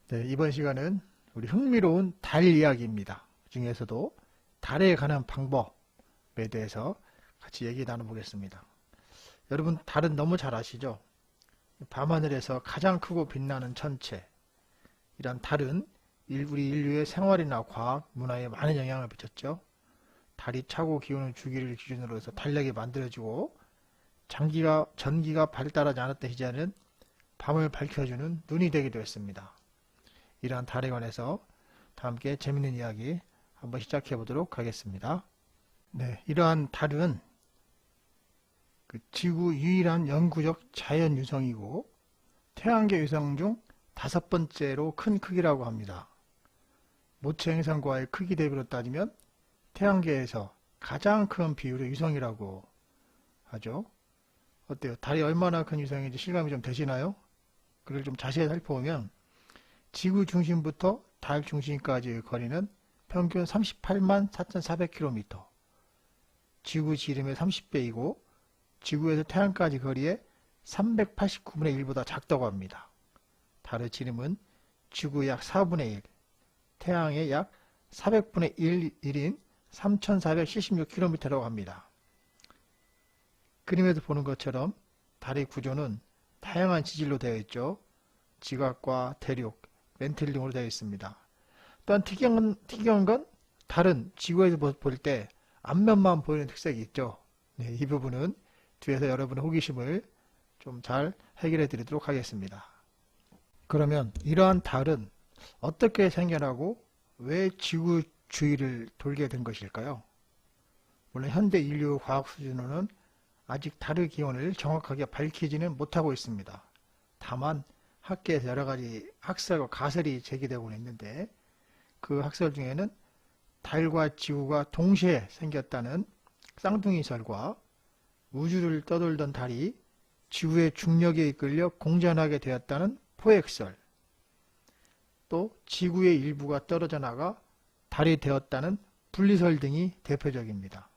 네, 이번 시간은 우리 흥미로운 달 이야기입니다. 그 중에서도 달에 관한 방법에 대해서 같이 얘기 나눠보겠습니다. 여러분, 달은 너무 잘 아시죠? 밤하늘에서 가장 크고 빛나는 천체. 이런 달은 우리 인류의 생활이나 과학, 문화에 많은 영향을 미쳤죠. 달이 차고 기우는 주기를 기준으로 해서 달력이 만들어지고 전기가 발달하지 않았던 시절에는 밤을 밝혀주는 눈이 되기도 했습니다. 이러한 달에 관해서 다 함께 재밌는 이야기 한번 시작해 보도록 하겠습니다. 네, 이러한 달은 지구 유일한 영구적 자연 유성이고 태양계 유성 중 5번째로 큰 크기라고 합니다. 모체 행성과의 크기 대비로 따지면 태양계에서 가장 큰 비율의 유성이라고 하죠. 어때요? 달이 얼마나 큰 유성인지 실감이 좀 되시나요? 그걸 좀 자세히 살펴보면 지구 중심부터 달 중심까지의 거리는 평균 38만 4,400km, 지구 지름의 30배이고 지구에서 태양까지 거리의 389분의 1보다 작다고 합니다. 달의 지름은 지구의 약 4분의 1, 태양의 약 400분의 1인 3,476km라고 합니다. 그림에서 보는 것처럼 달의 구조는 다양한 지질로 되어 있죠. 지각과 대륙, 멘틀 등으로 되어 있습니다. 또한 특이한 건 달은 지구에서 볼 때 앞면만 보이는 특색이 있죠. 네, 이 부분은 뒤에서 여러분의 호기심을 좀 잘 해결해 드리도록 하겠습니다. 그러면 이러한 달은 어떻게 생겨나고 왜 지구 주위를 돌게 된 것일까요? 물론 현대 인류 과학 수준으로는 아직 달의 기원을 정확하게 밝히지는 못하고 있습니다. 다만 학계에서 여러 가지 학설과 가설이 제기되고 있는데 그 학설 중에는 달과 지구가 동시에 생겼다는 쌍둥이설과 우주를 떠돌던 달이 지구의 중력에 이끌려 공전하게 되었다는 포획설, 또 지구의 일부가 떨어져 나가 달이 되었다는 분리설 등이 대표적입니다.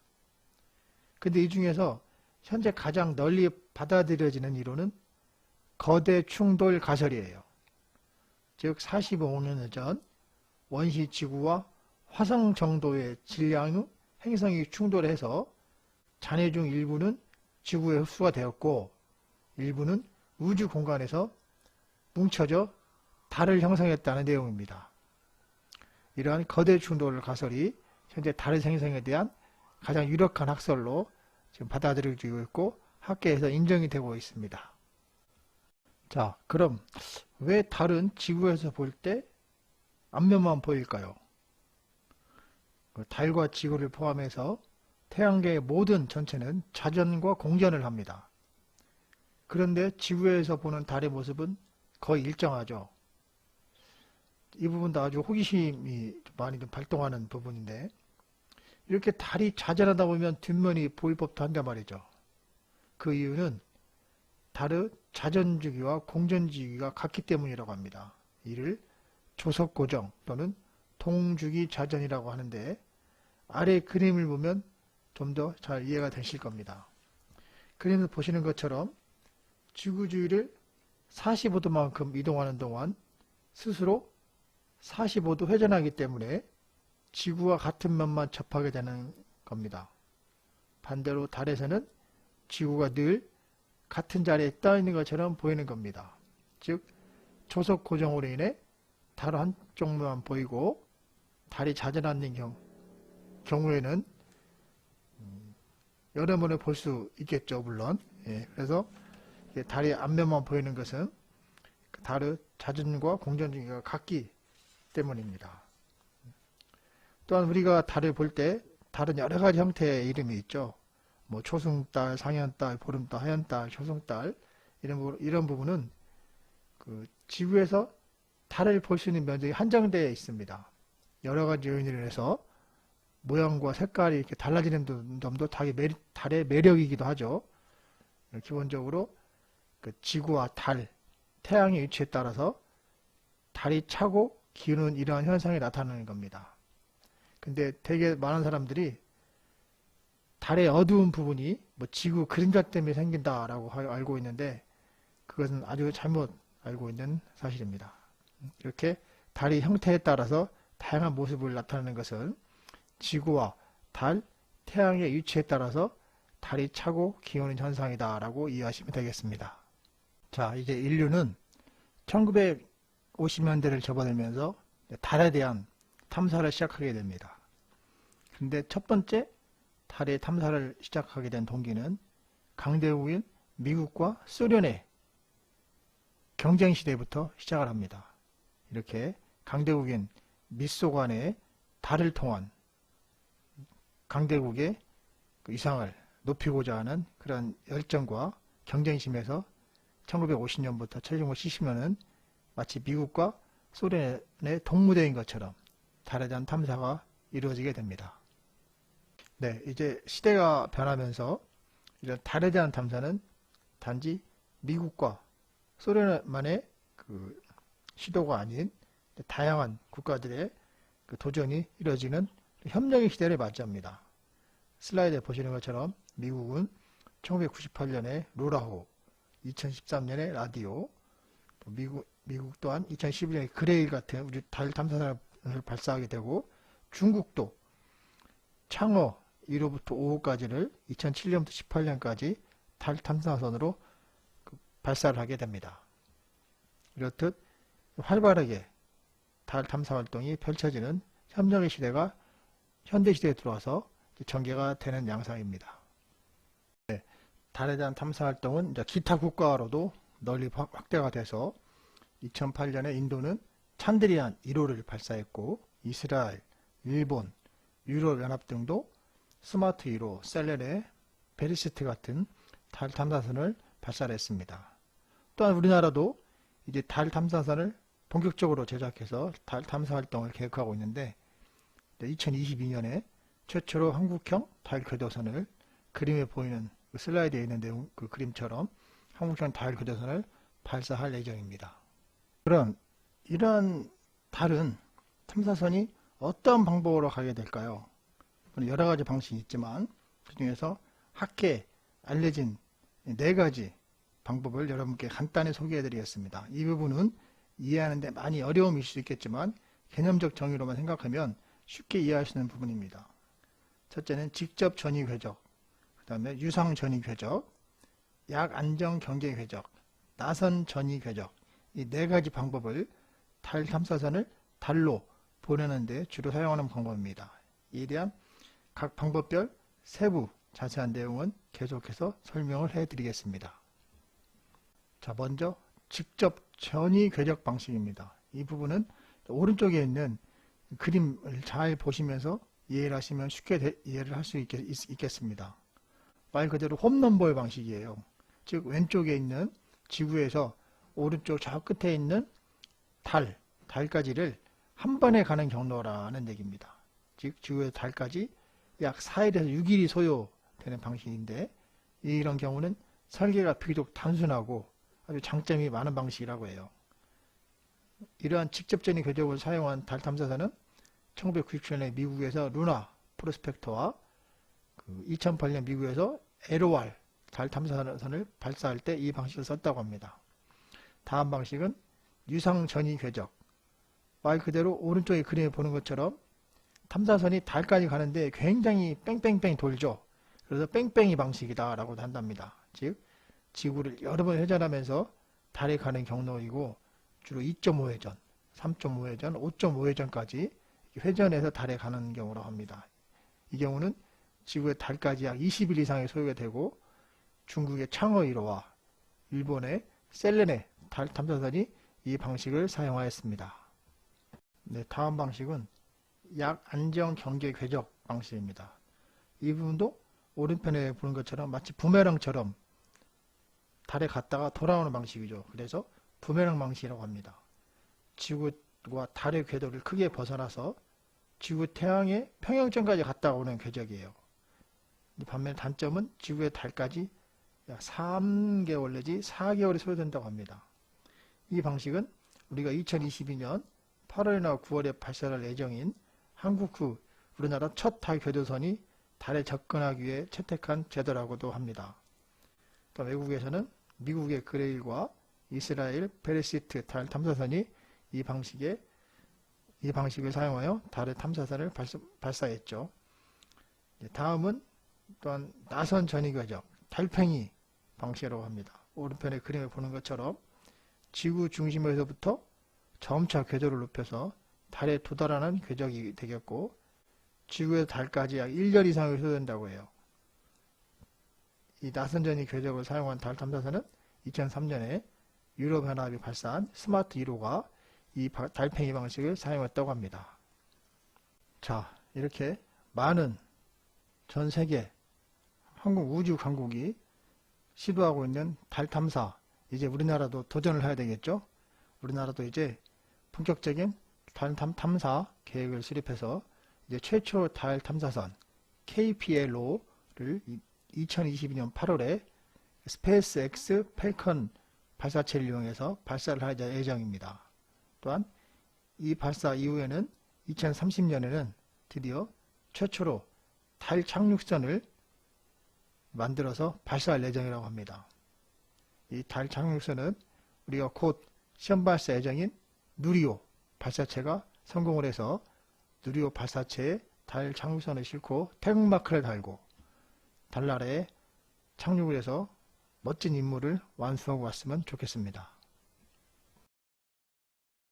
근데 이 중에서 현재 가장 널리 받아들여지는 이론은 거대 충돌 가설이에요. 즉 45년 전 원시 지구와 화성 정도의 질량의 행성이 충돌해서 잔해 중 일부는 지구에 흡수가 되었고 일부는 우주 공간에서 뭉쳐져 달을 형성했다는 내용입니다. 이러한 거대 충돌 가설이 현재 달의 생성에 대한 가장 유력한 학설로 지금 받아들여지고 있고 학계에서 인정이 되고 있습니다. 자, 그럼 왜 달은 지구에서 볼 때 앞면만 보일까요? 달과 지구를 포함해서 태양계의 모든 전체는 자전과 공전을 합니다. 그런데 지구에서 보는 달의 모습은 거의 일정하죠. 이 부분도 아주 호기심이 많이 좀 발동하는 부분인데 이렇게 달이 자전하다 보면 뒷면이 보일 법도 한데 말이죠. 그 이유는 달의 자전주기와 공전주기가 같기 때문이라고 합니다. 이를 조석고정 또는 동주기 자전이라고 하는데 아래 그림을 보면 좀 더 잘 이해가 되실 겁니다. 그림에서 보시는 것처럼 지구 주위를 45도만큼 이동하는 동안 스스로 45도 회전하기 때문에 지구와 같은 면만 접하게 되는 겁니다. 반대로 달에서는 지구가 늘 같은 자리에 떠 있는 것처럼 보이는 겁니다. 즉 조석 고정으로 인해 달 한쪽만 보이고 달이 자전하는 경우에는 여러 번을 볼 수 있겠죠, 물론. 예, 그래서 달의 앞면만 보이는 것은 달의 자전과 공전 주기가 같기 때문입니다. 또한 우리가 달을 볼 때 달은 여러 가지 형태의 이름이 있죠. 뭐 초승달, 상현달, 보름달, 하현달, 초승달 이런 부분은 지구에서 달을 볼 수 있는 면적이 한정되어 있습니다. 여러 가지 요인으로 인해서 모양과 색깔이 이렇게 달라지는 점도 달의 매력이기도 하죠. 기본적으로 지구와 달, 태양의 위치에 따라서 달이 차고 기우는 이러한 현상이 나타나는 겁니다. 근데 되게 많은 사람들이 달의 어두운 부분이 지구 그림자 때문에 생긴다라고 알고 있는데 그것은 아주 잘못 알고 있는 사실입니다. 이렇게 달의 형태에 따라서 다양한 모습을 나타내는 것은 지구와 달, 태양의 위치에 따라서 달이 차고 기우는 현상이다 라고 이해하시면 되겠습니다. 자, 이제 인류는 1950년대를 접어들면서 달에 대한 탐사를 시작하게 됩니다. 근데 첫 번째 달의 탐사를 시작하게 된 동기는 강대국인 미국과 소련의 경쟁 시대부터 시작을 합니다. 이렇게 강대국인 미소 간의 달을 통한 강대국의 그 위상을 높이고자 하는 그런 열정과 경쟁심에서 1950년부터 1970년은 마치 미국과 소련의 동무대인 것처럼 달에 대한 탐사가 이루어지게 됩니다. 네, 이제 시대가 변하면서 이런 달에 대한 탐사는 단지 미국과 소련만의 그 시도가 아닌 다양한 국가들의 그 도전이 이루어지는 협력의 시대를 맞이합니다. 슬라이드에 보시는 것처럼 미국은 1998년에 로라호, 2013년에 라디오, 미국 또한 2011년에 그레일 같은 우리 달 탐사선을 발사하게 되고, 중국도 창어 1호부터 5호까지를 2007년부터 18년까지 달 탐사선으로 발사를 하게 됩니다. 이렇듯 활발하게 달 탐사 활동이 펼쳐지는 협력의 시대가 현대시대에 들어와서 전개가 되는 양상입니다. 네, 달에 대한 탐사 활동은 이제 기타 국가로도 널리 확대가 돼서 2008년에 인도는 찬드리안 1호를 발사했고, 이스라엘, 일본, 유럽연합 등도 스마트 1호, 셀레네, 베리시트 같은 달 탐사선을 발사를 했습니다. 또한 우리나라도 이제 달 탐사선을 본격적으로 제작해서 달 탐사 활동을 계획하고 있는데, 2022년에 최초로 한국형 달 궤도선을, 그림에 보이는 그 슬라이드에 있는 내용 그 그림처럼 한국형 달 궤도선을 발사할 예정입니다. 그럼 이러한 달은 탐사선이 어떤 방법으로 가게 될까요? 여러 가지 방식이 있지만 그 중에서 학계에 알려진 4가지 방법을 여러분께 간단히 소개해 드리겠습니다. 이 부분은 이해하는 데 많이 어려움이 있을 수 있겠지만 개념적 정의로만 생각하면 쉽게 이해할 수 있는 부분입니다. 첫째는 직접 전이 궤적, 그 다음에 유상 전이 궤적, 약 안정 경계 궤적, 나선 전이 궤적, 이 4가지 방법을 달 탐사선을 달로 보내는 데 주로 사용하는 방법입니다. 이에 대한 각 방법별 세부 자세한 내용은 계속해서 설명을 해 드리겠습니다. 자, 먼저 직접 전이 궤적 방식입니다. 이 부분은 오른쪽에 있는 그림을 잘 보시면서 이해를 하시면 쉽게 이해를 할 수 있겠습니다. 말 그대로 홈런볼 방식이에요. 즉 왼쪽에 있는 지구에서 오른쪽 저 끝에 있는 달까지를 한 번에 가는 경로라는 얘기입니다. 즉 지구에서 달까지 약 4일에서 6일이 소요되는 방식인데, 이런 경우는 설계가 비교적 단순하고 아주 장점이 많은 방식이라고 해요. 이러한 직접적인 궤적을 사용한 달 탐사선은 1997년에 미국에서 루나 프로스펙터와 2008년 미국에서 LOR 달 탐사선을 발사할 때 이 방식을 썼다고 합니다. 다음 방식은 유상 전이 궤적. 말 그대로 오른쪽에 그림에 보는 것처럼 탐사선이 달까지 가는데 굉장히 뺑뺑뺑 돌죠. 그래서 뺑뺑이 방식이다 라고 한답니다. 즉 지구를 여러 번 회전하면서 달에 가는 경로이고, 주로 2.5회전, 3.5회전, 5.5회전까지 회전해서 달에 가는 경우라고 합니다. 이 경우는 지구의 달까지 약 20일 이상의 소요가 되고, 중국의 창어 1호와 일본의 셀레네 달 탐사선이 이 방식을 사용하였습니다. 네, 다음 방식은 약 안정 경계 궤적 방식입니다. 이 부분도 오른편에 보는 것처럼 마치 부메랑처럼 달에 갔다가 돌아오는 방식이죠. 그래서 부메랑 방식이라고 합니다. 지구와 달의 궤도를 크게 벗어나서 지구 태양의 평형점까지 갔다 오는 궤적이에요. 반면 단점은 지구의 달까지 약 3개월 내지 4개월이 소요된다고 합니다. 이 방식은 우리가 2022년 8월이나 9월에 발사할 예정인 한국 후 우리나라 첫 달 궤도선이 달에 접근하기 위해 채택한 제도라고도 합니다. 또 외국에서는 미국의 그레일과 이스라엘 페리시트 달 탐사선이 이 방식을 사용하여 달의 탐사선을 발사했죠. 다음은 또한 나선 전위 궤적, 달팽이 방식이라고 합니다. 오른편의 그림을 보는 것처럼 지구 중심에서부터 점차 궤도를 높여서 달에 도달하는 궤적이 되겠고, 지구에서 달까지 약 1년 이상을 소요한다고 해요. 이 나선 전위 궤적을 사용한 달 탐사선은 2003년에 유럽연합이 발사한 스마트 1호가 이 달팽이 방식을 사용했다고 합니다. 자, 이렇게 많은 전 세계 한국 우주 강국이 시도하고 있는 달 탐사, 이제 우리나라도 도전을 해야 되겠죠? 우리나라도 이제 본격적인 달 탐사 계획을 수립해서 이제 최초 달 탐사선 KPLO를 2022년 8월에 스페이스X 펠컨 발사체를 이용해서 발사를 할 예정입니다. 또한 이 발사 이후에는 2030년에는 드디어 최초로 달 착륙선을 만들어서 발사할 예정이라고 합니다. 이 달 착륙선은 우리가 곧 시험 발사 예정인 누리호 발사체가 성공을 해서 누리호 발사체에 달 착륙선을 싣고 태극마크를 달고 달나라에 착륙을 해서 멋진 임무를 완수하고 왔으면 좋겠습니다.